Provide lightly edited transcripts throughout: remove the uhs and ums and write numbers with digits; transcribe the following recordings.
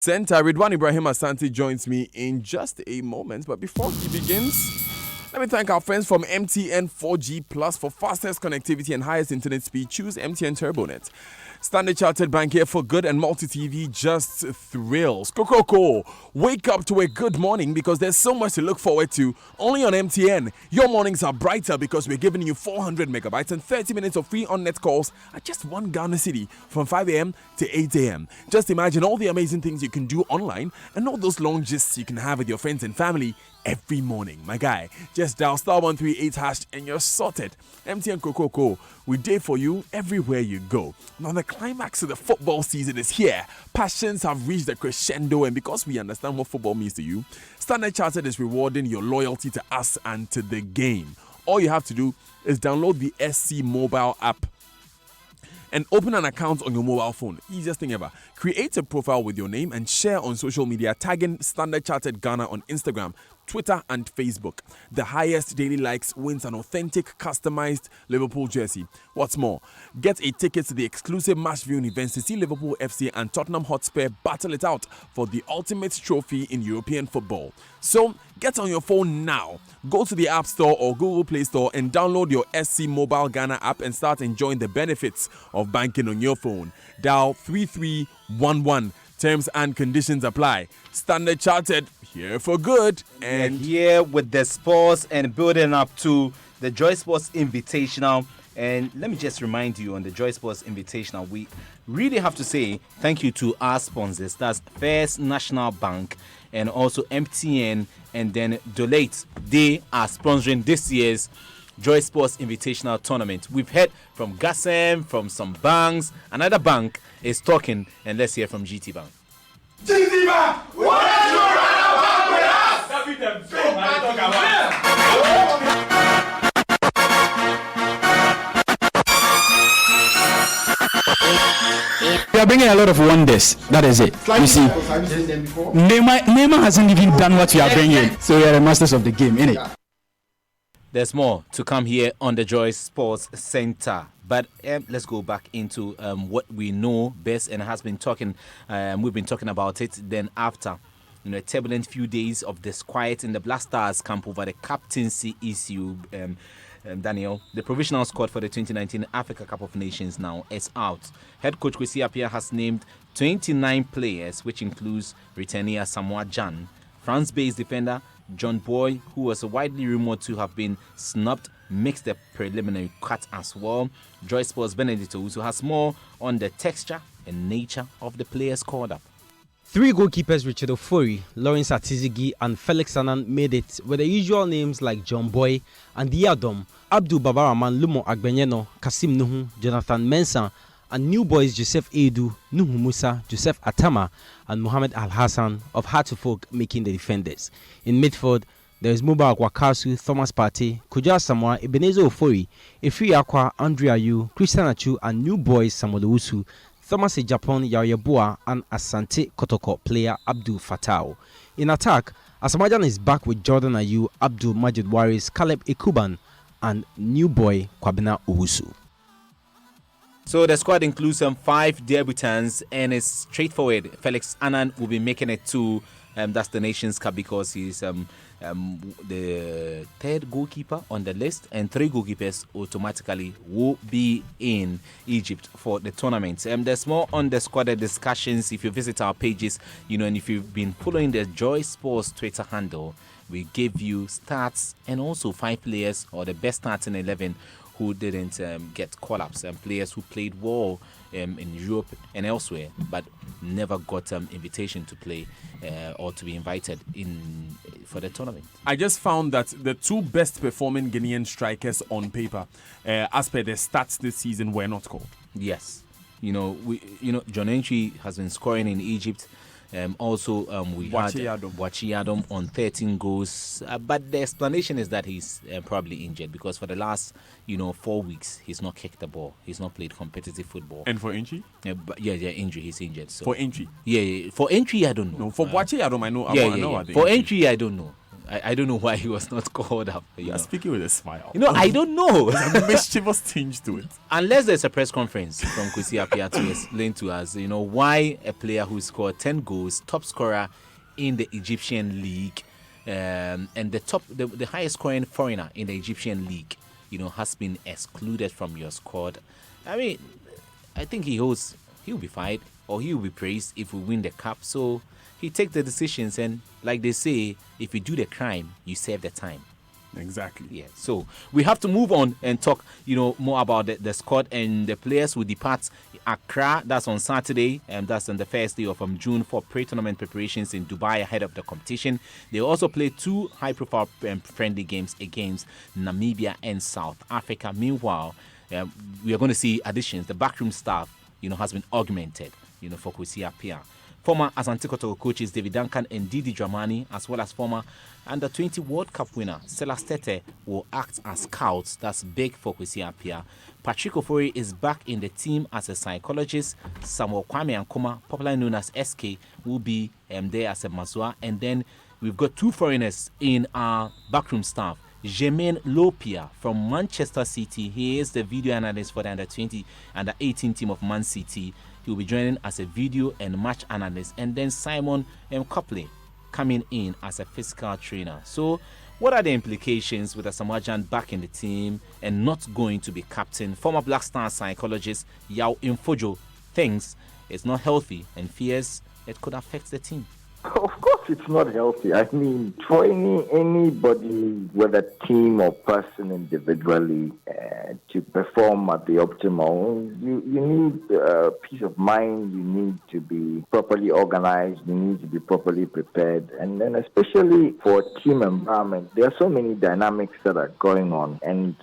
Center Ridwan Ibrahim Asante joins me in just a moment, but before he begins, let me thank our friends from MTN 4G Plus for fastest connectivity and highest internet speed. Choose MTN TurboNet. Standard Chartered Bank here for good and multi-TV just thrills. Kokoko, wake up to a good morning because there's so much to look forward to only on MTN. Your mornings are brighter because we're giving you 400 megabytes and 30 minutes of free on-net calls at just one Ghana city from 5 a.m. to 8 a.m. Just imagine all the amazing things you can do online and all those long gists you can have with your friends and family every morning. My guy, just dial *138 hash and you're sorted. MTN Kokoko, we day for you everywhere you go. Now the climax of the football season is here. Passions have reached a crescendo, and because we understand what football means to you, Standard Chartered is rewarding your loyalty to us and to the game. All you have to do is download the SC mobile app and open an account on your mobile phone. Easiest thing ever. Create a profile with your name and share on social media, tagging Standard Chartered Ghana on Instagram, Twitter, and Facebook. The highest daily likes wins an authentic, customized Liverpool jersey. What's more, get a ticket to the exclusive match viewing events to see Liverpool FC and Tottenham Hotspur battle it out for the ultimate trophy in European football. So, get on your phone now. Go to the App Store or Google Play Store and download your SC Mobile Ghana app and start enjoying the benefits of banking on your phone. Dial 3311. Terms and conditions apply. Standard Chartered, here for good. And here with the sports and building up to the Joy Sports Invitational. And let me just remind you, on the Joy Sports Invitational, we really have to say thank you to our sponsors. That's First National Bank and also MTN and then Dolate. They are sponsoring this year's Joy Sports Invitational Tournament. We've heard from Gassem, from some banks. Another bank is talking, and let's hear from GT Bank. GT Bank, why don't you run a bank with us? That be the big man talk We are bringing a lot of wonders. That is it. You see, Neymar hasn't even done what we are bringing. So we are the masters of the game, innit? There's more to come here on the Joy Sports Center. But let's go back into what we know best and has been talking. We've been talking about it. Then after a turbulent few days of disquiet in the Black Stars camp over the captaincy issue, Daniel, the provisional squad for the 2019 Africa Cup of Nations now is out. Head coach Kwesi Appiah has named 29 players, which includes returning Samoa Jan, France-based defender John Boy, who was widely rumored to have been snubbed, makes the preliminary cut as well. Joy Sports Benedicto also has more on the texture and nature of the players called up. Three goalkeepers, Richard Ofori, Lawrence Atizigi, and Felix Annan, made it with the usual names like John Boy and Diadom, Abdul Babaraman, Lumo Agbenyeno, Kasim Nuhu, Jonathan Mensah, and new boys Joseph Edu, Nuhu Musa, Joseph Atama, and Mohamed Al Hassan of Hartlepool making the defenders. In midfield, there is Mubarak Wakasu, Thomas Partey, Kuja Samoa, Ebenezer Ofori, Efri Akwa, Andre Ayew, Christian Achu, and new boys Samuel Owusu, Thomas Ejapon, Yaoyeboa, and Asante Kotoko player Abdul Fatau. In attack, Asamajan is back with Jordan Ayew, Abdul Majid Waris, Caleb Ekuban, and new boy Kwabena Owusu. So the squad includes 5 debutants and it's straightforward. Felix Annan will be making it to that's the Nations Cup because he's the third goalkeeper on the list, and 3 goalkeepers automatically will be in Egypt for the tournament. There's more on the squad discussions if you visit our pages, and if you've been following the Joy Sports Twitter handle, we give you stats and also 5 players or the best starting 11 who didn't get call-ups, and players who played well in Europe and elsewhere, but never got invitation to play or to be invited in for the tournament. I just found that the 2 best performing Guinean strikers on paper, as per their stats this season, were not called. Yes, John Entry has been scoring in Egypt. Also, we had Boachi Adam on 13 goals. But the explanation is that he's probably injured because for the last, 4 weeks, he's not kicked the ball. He's not played competitive football. And for Entry? Injury. He's injured. So. For Entry? Yeah. For Entry, I don't know. No, for Boachi Adam, I know. For Entry, I don't know. I don't know why he was not called up. You're speaking with a smile. I don't know. There's a mischievous tinge to it. Unless there's a press conference from Kwesi Appiah to explain to us, why a player who scored 10 goals, top scorer in the Egyptian league, and the highest scoring foreigner in the Egyptian league, has been excluded from your squad. I mean, I think he'll be fired or he'll be praised if we win the cup. So he takes the decisions, and like they say, if you do the crime, you serve the time. Exactly. Yeah. So we have to move on and talk, more about the squad, and the players will depart Accra. That's on Saturday, and that's on the first day of June for pre-tournament preparations in Dubai ahead of the competition. They also play 2 high-profile friendly games against Namibia and South Africa. Meanwhile, we are going to see additions. The backroom staff, has been augmented, for Kwesi Appiah. Former Asante Kotoko coaches David Duncan and Didi Dramani, as well as former Under-20 World Cup winner Silas Tete, will act as scouts. That's big for Kwesi Appiah. Patrick Ofori is back in the team as a psychologist. Samuel Kwame Ankoma, popularly known as SK, will be there as a Mazua. And then we've got 2 foreigners in our backroom staff. Jermaine Lopia from Manchester City. He is the video analyst for the Under-20 and the 18 team of Man City. He will be joining as a video and match analyst. And then Simon Copley coming in as a physical trainer. So what are the implications with Asamoah Gyan back in the team and not going to be captain? Former Black Stars psychologist Yao Infojo thinks it's not healthy and fears it could affect the team. Of course, it's not healthy. I mean, for anybody, whether team or person individually, to perform at the optimal, you need peace of mind. You need to be properly organized. You need to be properly prepared. And then, especially for team environment, there are so many dynamics that are going on. And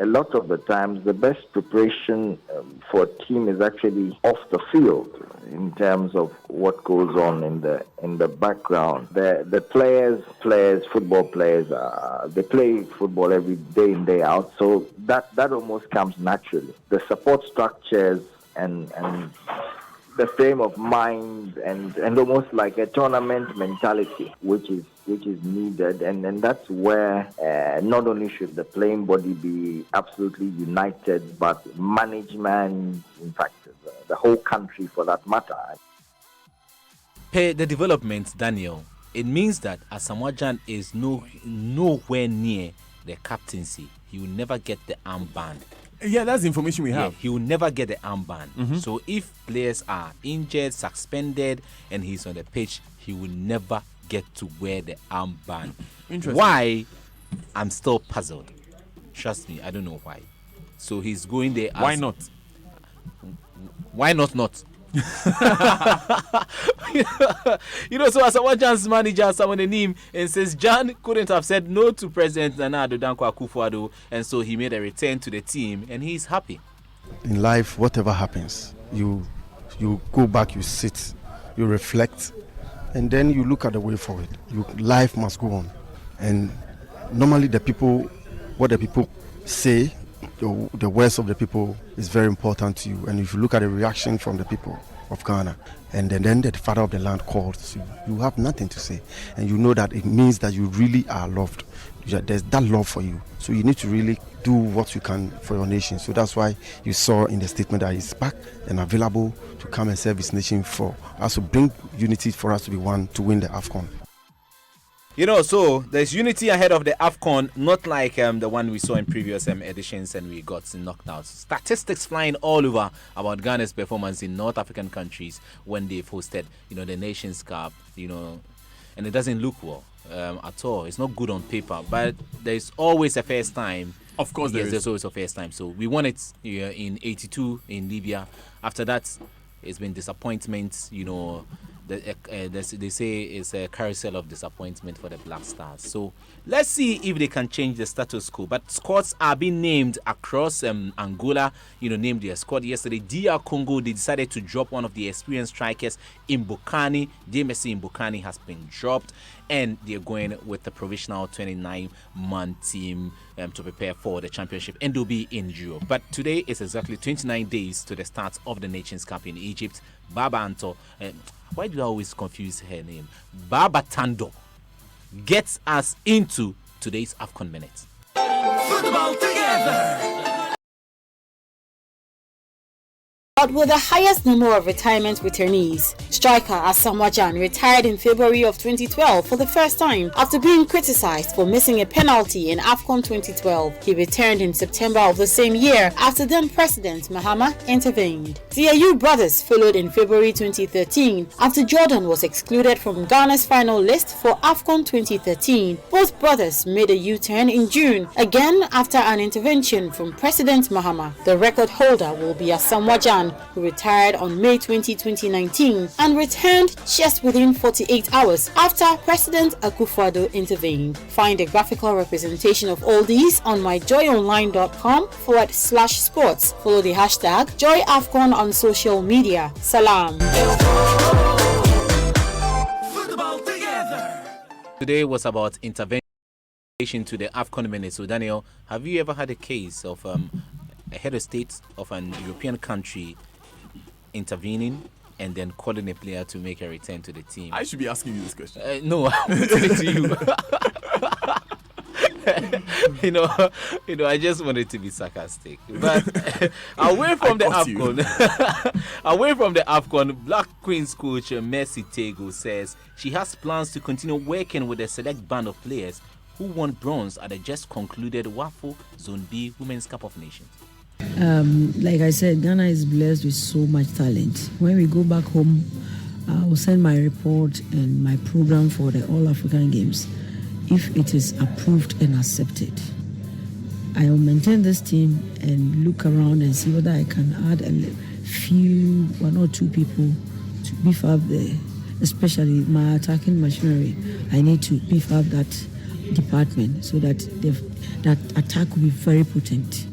a lot of the times, the best preparation for a team is actually off the field in terms of what goes on in the background. The players, football players, they play football every day in, day out, so that almost comes naturally. The support structures and the frame of mind and almost like a tournament mentality, which is needed, and that's where not only should the playing body be absolutely united, but management, in fact, the whole country for that matter. Per the development, Daniel, it means that Asamoah Gyan is nowhere near the captaincy. He will never get the armband. Yeah, that's the information we have. He will never get the armband. Mm-hmm. So if players are injured, suspended, and he's on the pitch, he will never get to wear the armband. Interesting. Why? I'm still puzzled. Trust me, I don't know why. So he's going there as... Why not? Why not? So Asamoah Gyan's manager, someone named and says Gyan couldn't have said no to President Nana Addo Dankwa Akufo-Addo, and so he made a return to the team, and he's happy. In life, whatever happens, you go back, you sit, you reflect, and then you look at the way forward. Life must go on, and normally what the people say, the words of the people is very important to you. And if you look at the reaction from the people of Ghana, and then the father of the land calls you have nothing to say, and you know that it means that you really are loved. There's that love for you, so you need to really do what you can for your nation. So that's why you saw in the statement that he's back and available to come and serve his nation, for us to bring unity, for us to be one to win the AFCON. So there's unity ahead of the AFCON, not like the one we saw in previous editions and we got knocked out. Statistics flying all over about Ghana's performance in North African countries when they've hosted, the Nations Cup, and it doesn't look well at all. It's not good on paper, but there's always a first time. Of course, there's always a first time. So we won it in '82 in Libya. After that, it's been disappointment, they say it's a carousel of disappointment for the Black Stars. So let's see if they can change the status quo. But squads are being named across Angola, named their squad yesterday. DR Congo, they decided to drop one of the experienced strikers in Bukani. Messi in Bukani has been dropped, and they're going with the provisional 29-man team to prepare for the championship, and they'll be in Europe. But today is exactly 29 days to the start of the Nations Cup in Egypt. Baba Anto, why do I always confuse her name? Baba Tando gets us into today's AFCON Minute. Football together. But with the highest number of retirement returnees, striker Asamoah Gyan retired in February of 2012 for the first time after being criticized for missing a penalty in AFCON 2012. He returned in September of the same year after then President Mahama intervened. The Ayew brothers followed in February 2013 after Jordan was excluded from Ghana's final list for AFCON 2013. Both brothers made a U-turn in June, again after an intervention from President Mahama. The record holder will be Asamoah Gyan, who retired on May 20, 2019 and returned just within 48 hours after President Akufo-Addo intervened. Find a graphical representation of all these on myjoyonline.com/sports. Follow the hashtag JoyAfcon on social media. Salam. Today was about intervention to the AFCON Minute. So Daniel, have you ever had a case of a head of state of an European country intervening and then calling a player to make a return to the team? I should be asking you this question. No, I'm putting it to you. I just wanted to be sarcastic. But away from the AFCON, Black Queens coach Mercy Tego says she has plans to continue working with a select band of players who won bronze at the just concluded WAFO Zone B Women's Cup of Nations. Like I said, Ghana is blessed with so much talent. When we go back home, I will send my report and my program for the All African Games. If it is approved and accepted, I will maintain this team and look around and see whether I can add one or two people to beef up especially my attacking machinery. I need to beef up that department so that that attack will be very potent.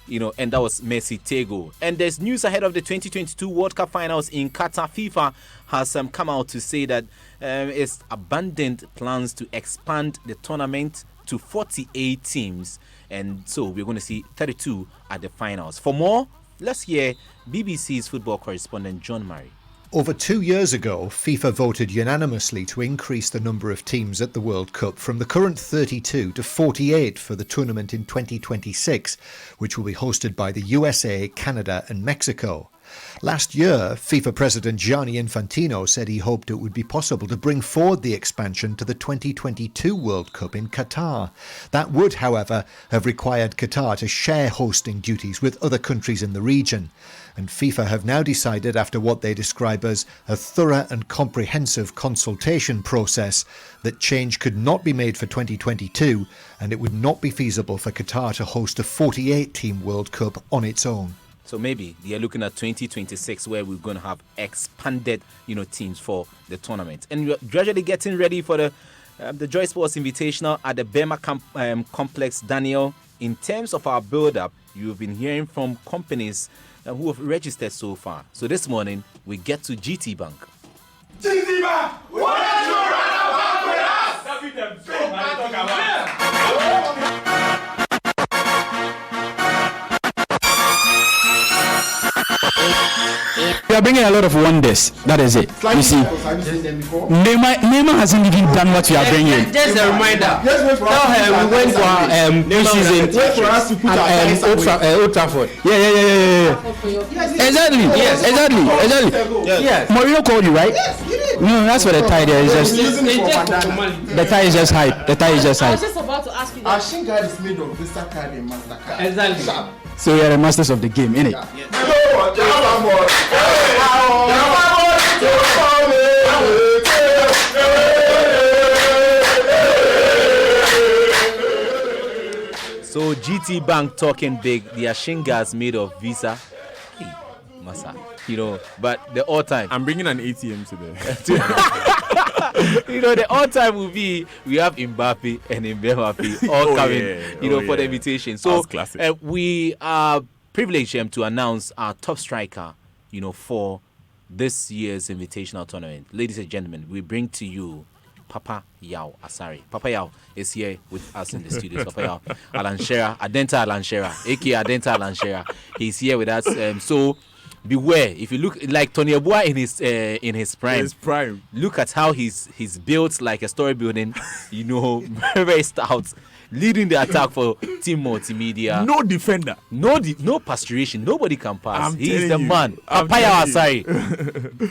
And that was Mercy Tego. And there's news ahead of the 2022 World Cup finals in Qatar. FIFA has come out to say that it's abandoned plans to expand the tournament to 48 teams. And so we're going to see 32 at the finals. For more, let's hear BBC's football correspondent John Murray. Over 2 years ago, FIFA voted unanimously to increase the number of teams at the World Cup from the current 32 to 48 for the tournament in 2026, which will be hosted by the USA, Canada and Mexico. Last year, FIFA President Gianni Infantino said he hoped it would be possible to bring forward the expansion to the 2022 World Cup in Qatar. That would, however, have required Qatar to share hosting duties with other countries in the region. And FIFA have now decided, after what they describe as a thorough and comprehensive consultation process, that change could not be made for 2022 and it would not be feasible for Qatar to host a 48-team World Cup on its own. So maybe they are looking at 2026 where we're going to have expanded, teams for the tournament. And we're gradually getting ready for the Joy Sports Invitational at the Bema Complex. Daniel, in terms of our build-up, you've been hearing from companies who have registered so far. So this morning, we get to GT Bank. GT Bank, why don't you run a bank with us? That be them so much talk about. We are bringing a lot of wonders. That is it. You see, Neymar hasn't even done what we are bringing. Just a reminder. Tell her we went for preseason at Old Trafford. Yeah. Exactly. Yes. Exactly. Yes. Mourinho called you, right? Yes, you did. No, that's what the tie there is just. The tie is just hype. The tie is just I hype. was just about to ask you Our that. shin guard is made of Visa card and MasterCard. Exactly. Sharp. So we are the masters of the game, innit? So GT Bank talking big. Their shingas made of Visa. Hey, Masa. But the all-time. I'm bringing an ATM today. The all-time will be we have Mbappe and Mbappe all coming, for the invitation. So we are privileged to announce our top striker, for this year's invitational tournament. Ladies and gentlemen, we bring to you Papa Yao Asare. Papa Yao is here with us in the studios. Papa Yao Adenta Alan Shearer, aka Adenta Alan Shearer. He's here with us. So beware. If you look like Tony Abua in his prime, look at how he's built like a story building. Very, very stout, leading the attack for Team Multimedia. No defender, no pasturation. Nobody can pass. He's the man. Papaya, sorry.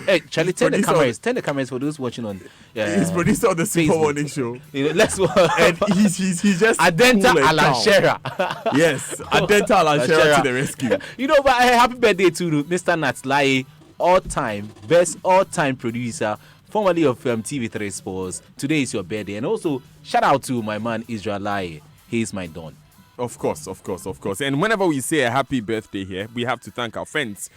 Hey, Charlie, turn the cameras. Turn the cameras for those watching on. He's producer of the Super Morning Show. Let's watch. And he's just Adenta cool Alanshera. Yes, Adenta Alanshera to the rescue. But happy birthday to Mr. Natlaye, all-time producer, formerly of TV3 Sports. Today is your birthday, and also shout out to my man Israel Lai. He's my don. Of course. And whenever we say a happy birthday here, we have to thank our friends